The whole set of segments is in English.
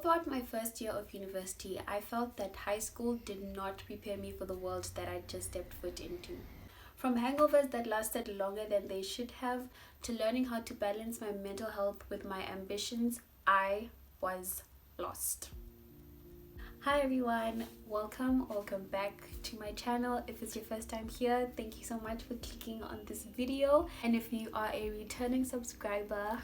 throughout my first year of university, I felt that high school did not prepare me for the world that I just stepped foot into. From hangovers that lasted longer than they should have, to learning how to balance my mental health with my ambitions, I was lost. Hi everyone, welcome back to my channel. If it's your first time here, thank you so much for clicking on this video, and if you are a returning subscriber,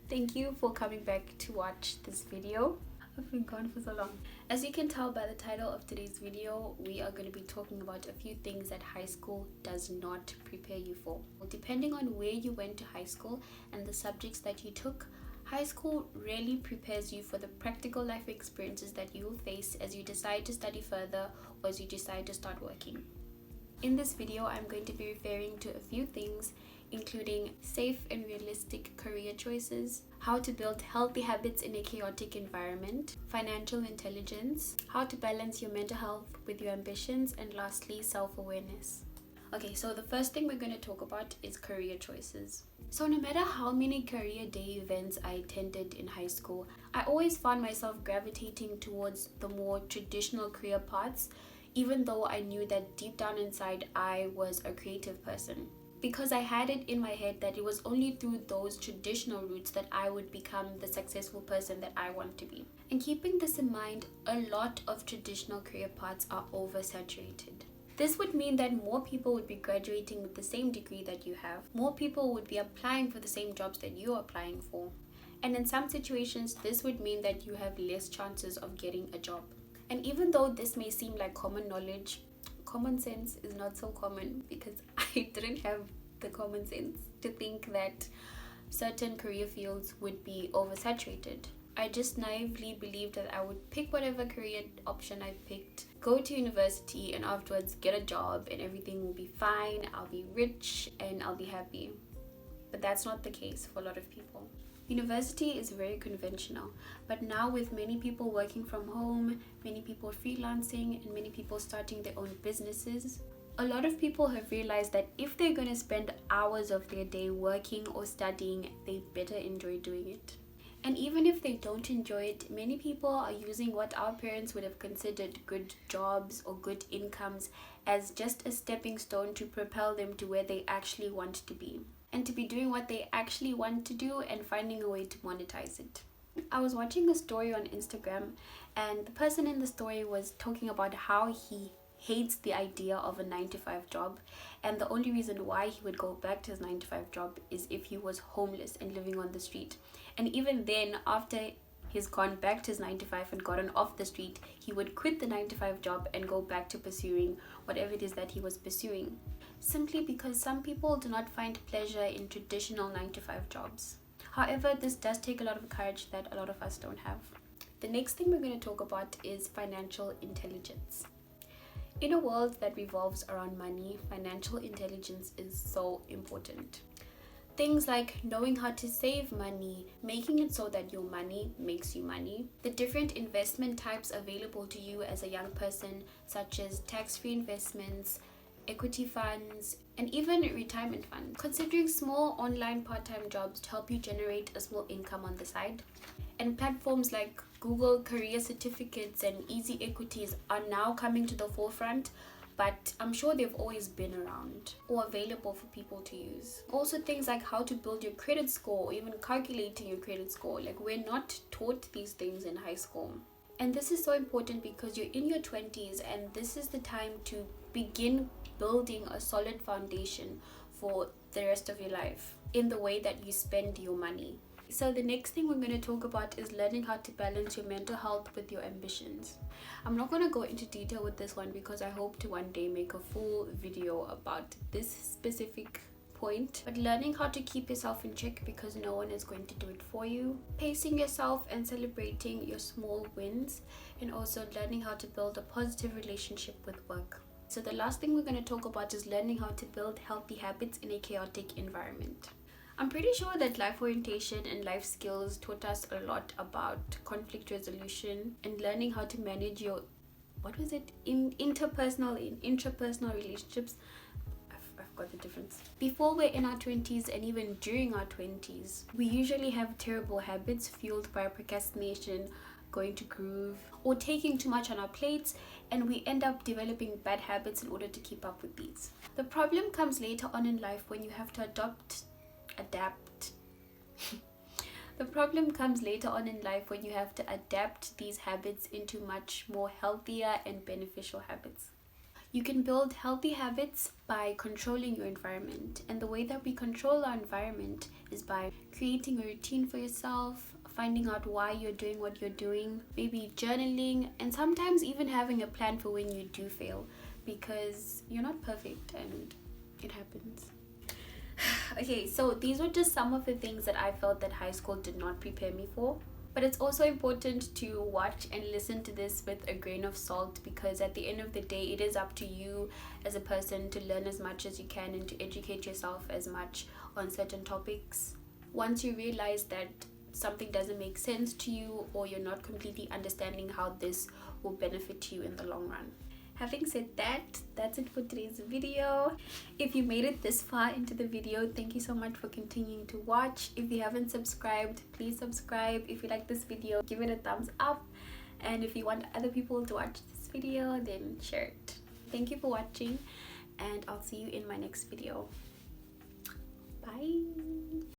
thank you for coming back to watch this video. I've been gone for so long. As you can tell by the title of today's video, we are going to be talking about a few things that high school does not prepare you for. Depending on where you went to high school and the subjects that you took, high school really prepares you for the practical life experiences that you will face as you decide to study further or as you decide to start working. In this video, I'm going to be referring to a few things, including safe and realistic career choices, how to build healthy habits in a chaotic environment, financial intelligence, how to balance your mental health with your ambitions, and lastly, self-awareness. Okay, so the first thing we're going to talk about is career choices. So no matter how many career day events I attended in high school, I always found myself gravitating towards the more traditional career paths, even though I knew that deep down inside I was a creative person. Because I had it in my head that it was only through those traditional routes that I would become the successful person that I want to be. And keeping this in mind, a lot of traditional career paths are oversaturated. This would mean that more people would be graduating with the same degree that you have. More people would be applying for the same jobs that you are applying for. And in some situations, this would mean that you have less chances of getting a job. And even though this may seem like common knowledge, common sense is not so common, because I didn't have the common sense to think that certain career fields would be oversaturated. I just naively believed that I would pick whatever career option I picked, go to university, and afterwards get a job and everything will be fine, I'll be rich and I'll be happy. But that's not the case for a lot of people. University is very conventional, but now with many people working from home, many people freelancing, and many people starting their own businesses, a lot of people have realized that if they're going to spend hours of their day working or studying, they better enjoy doing it. And even if they don't enjoy it, many people are using what our parents would have considered good jobs or good incomes as just a stepping stone to propel them to where they actually want to be, and to be doing what they actually want to do and finding a way to monetize it. I was watching a story on Instagram, and the person in the story was talking about how he hates the idea of a 9-to-5 job, and the only reason why he would go back to his 9-to-5 job is if he was homeless and living on the street. And even then, after he's gone back to his 9-to-5 and gotten off the street, he would quit the 9-to-5 job and go back to pursuing whatever it is that he was pursuing, simply because some people do not find pleasure in traditional 9-to-5 jobs. However, this does take a lot of courage that a lot of us don't have. The next thing we're going to talk about is financial intelligence. In a world that revolves around money, financial intelligence is so important. Things like knowing how to save money, making it so that your money makes you money, the different investment types available to you as a young person, such as tax-free investments, equity funds, and even retirement funds. Considering small online part-time jobs to help you generate a small income on the side. And platforms like Google Career Certificates and Easy Equities are now coming to the forefront, but I'm sure they've always been around or available for people to use. Also things like how to build your credit score or even calculating your credit score. Like, we're not taught these things in high school. And this is so important because you're in your 20s and this is the time to begin building a solid foundation for the rest of your life in the way that you spend your money. So the next thing we're going to talk about is learning how to balance your mental health with your ambitions. I'm not going to go into detail with this one because I hope to one day make a full video about this specific point. But learning how to keep yourself in check because no one is going to do it for you. Pacing yourself and celebrating your small wins. And also learning how to build a positive relationship with work. So the last thing we're going to talk about is learning how to build healthy habits in a chaotic environment. I'm pretty sure that life orientation and life skills taught us a lot about conflict resolution and learning how to manage your, intrapersonal relationships. I've forgot the difference. Before we're in our 20s and even during our 20s, we usually have terrible habits fueled by procrastination, going to groove, or taking too much on our plates, and we end up developing bad habits in order to keep up with these. The problem comes later on in life when you have to adapt. The problem comes later on in life when you have to adapt these habits into much more healthier and beneficial habits. You can build healthy habits by controlling your environment, and the way that we control our environment is by creating a routine for yourself, finding out why you're doing what you're doing, maybe journaling, and sometimes even having a plan for when you do fail, because you're not perfect and it happens. Okay, so these were just some of the things that I felt that high school did not prepare me for. But it's also important to watch and listen to this with a grain of salt, because at the end of the day, it is up to you as a person to learn as much as you can and to educate yourself as much on certain topics. Once you realize that something doesn't make sense to you, or you're not completely understanding how this will benefit you in the long run. Having said that, that's it for today's video. If you made it this far into the video, thank you so much for continuing to watch. If you haven't subscribed, please subscribe. If you like this video, give it a thumbs up. And if you want other people to watch this video, then share it. Thank you for watching, and I'll see you in my next video. Bye.